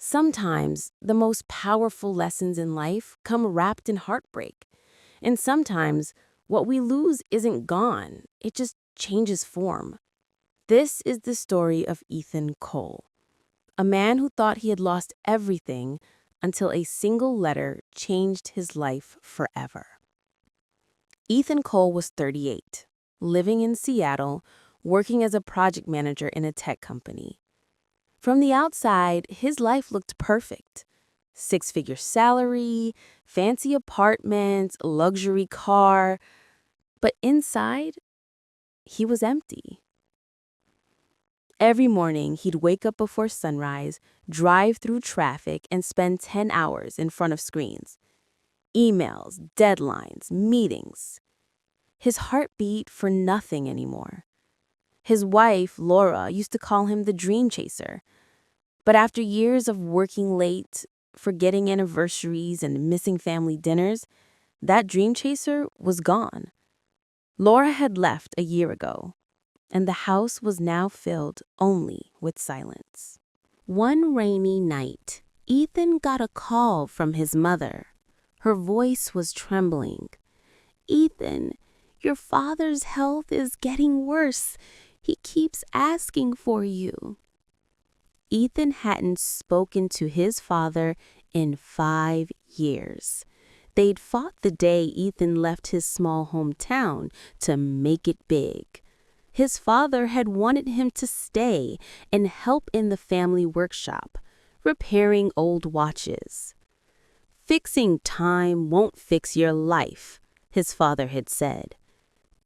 Sometimes the most powerful lessons in life come wrapped in heartbreak. And sometimes what we lose isn't gone, it just changes form. This is the story of Ethan Cole, a man who thought he had lost everything until a single letter changed his life forever. Ethan Cole was 38, living in Seattle, working as a project manager in a tech company. From the outside, his life looked perfect. Six-figure salary, fancy apartment, luxury car. But inside, he was empty. Every morning, he'd wake up before sunrise, drive through traffic, and spend 10 hours in front of screens. Emails, deadlines, meetings. His heart beat for nothing anymore. His wife, Laura, used to call him the dream chaser. But after years of working late, forgetting anniversaries, and missing family dinners, that dream chaser was gone. Laura had left a year ago, and the house was now filled only with silence. One rainy night, Ethan got a call from his mother. Her voice was trembling. "Ethan, your father's health is getting worse. He keeps asking for you." Ethan hadn't spoken to his father in 5 years. They'd fought the day Ethan left his small hometown to make it big. His father had wanted him to stay and help in the family workshop, repairing old watches. "Fixing time won't fix your life," his father had said.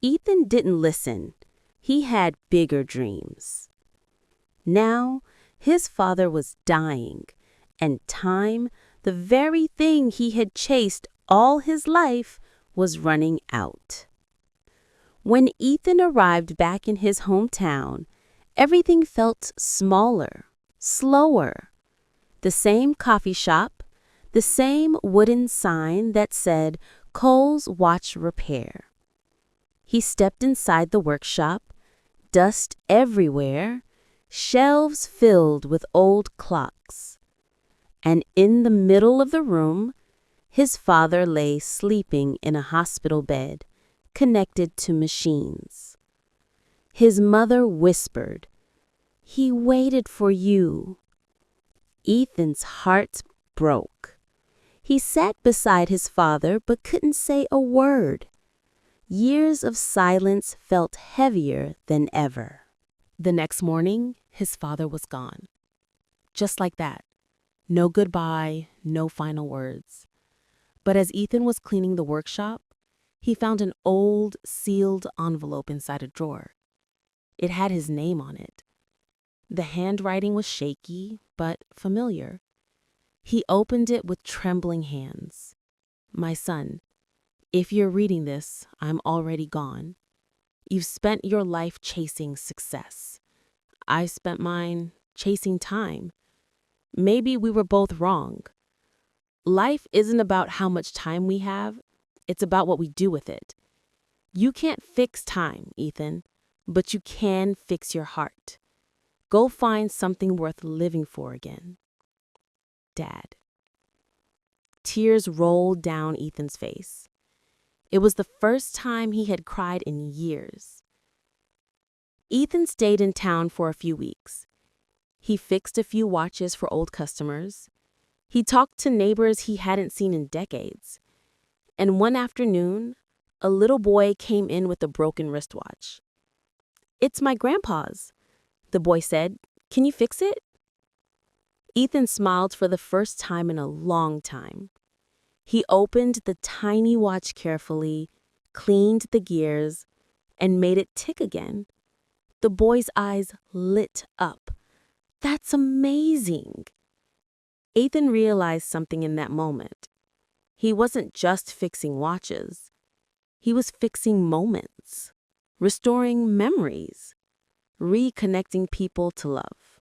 Ethan didn't listen. He had bigger dreams. Now, his father was dying, and time, the very thing he had chased all his life, was running out. When Ethan arrived back in his hometown, everything felt smaller, slower. The same coffee shop, the same wooden sign that said Cole's Watch Repair. He stepped inside the workshop, dust everywhere, shelves filled with old clocks. And in the middle of the room, his father lay sleeping in a hospital bed, connected to machines. His mother whispered, "He waited for you." Ethan's heart broke. He sat beside his father but couldn't say a word. Years of silence felt heavier than ever. The next morning, his father was gone. Just like that. No goodbye, no final words. But as Ethan was cleaning the workshop, he found an old, sealed envelope inside a drawer. It had his name on it. The handwriting was shaky, but familiar. He opened it with trembling hands. "My son, if you're reading this, I'm already gone. You've spent your life chasing success. I spent mine chasing time. Maybe we were both wrong. Life isn't about how much time we have, it's about what we do with it. You can't fix time, Ethan, but you can fix your heart. Go find something worth living for again. Dad." Tears rolled down Ethan's face. It was the first time he had cried in years. Ethan stayed in town for a few weeks. He fixed a few watches for old customers. He talked to neighbors he hadn't seen in decades. And one afternoon, a little boy came in with a broken wristwatch. "It's my grandpa's," the boy said. "Can you fix it?" Ethan smiled for the first time in a long time. He opened the tiny watch carefully, cleaned the gears, and made it tick again. The boy's eyes lit up. "That's amazing." Ethan realized something in that moment. He wasn't just fixing watches. He was fixing moments, restoring memories, reconnecting people to love.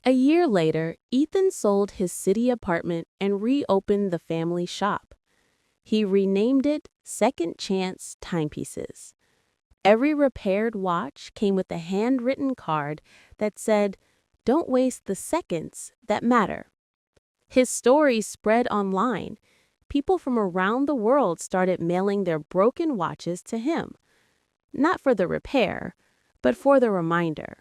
A year later, Ethan sold his city apartment and reopened the family shop. He renamed it Second Chance Timepieces. Every repaired watch came with a handwritten card that said, "Don't waste the seconds that matter." His story spread online. People from around the world started mailing their broken watches to him, not for the repair, but for the reminder.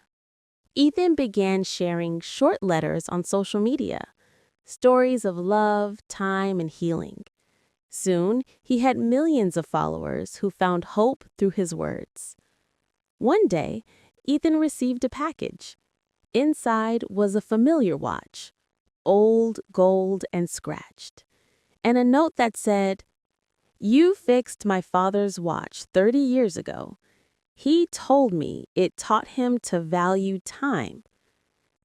Ethan began sharing short letters on social media, stories of love, time, and healing. Soon, he had millions of followers who found hope through his words. One day, Ethan received a package. Inside was a familiar watch, old, gold, and scratched, and a note that said, "You fixed my father's watch 30 years ago. He told me it taught him to value time.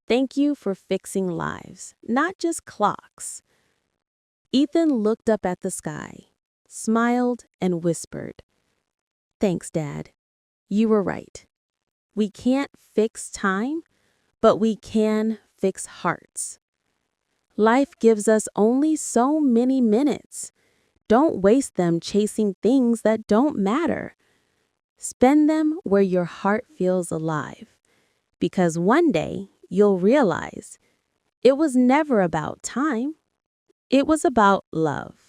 Thank you for fixing lives, not just clocks." Ethan looked up at the sky, smiled, and whispered, "Thanks, Dad. You were right. We can't fix time, but we can fix hearts. Life gives us only so many minutes. Don't waste them chasing things that don't matter. Spend them where your heart feels alive, because one day you'll realize it was never about time. It was about love."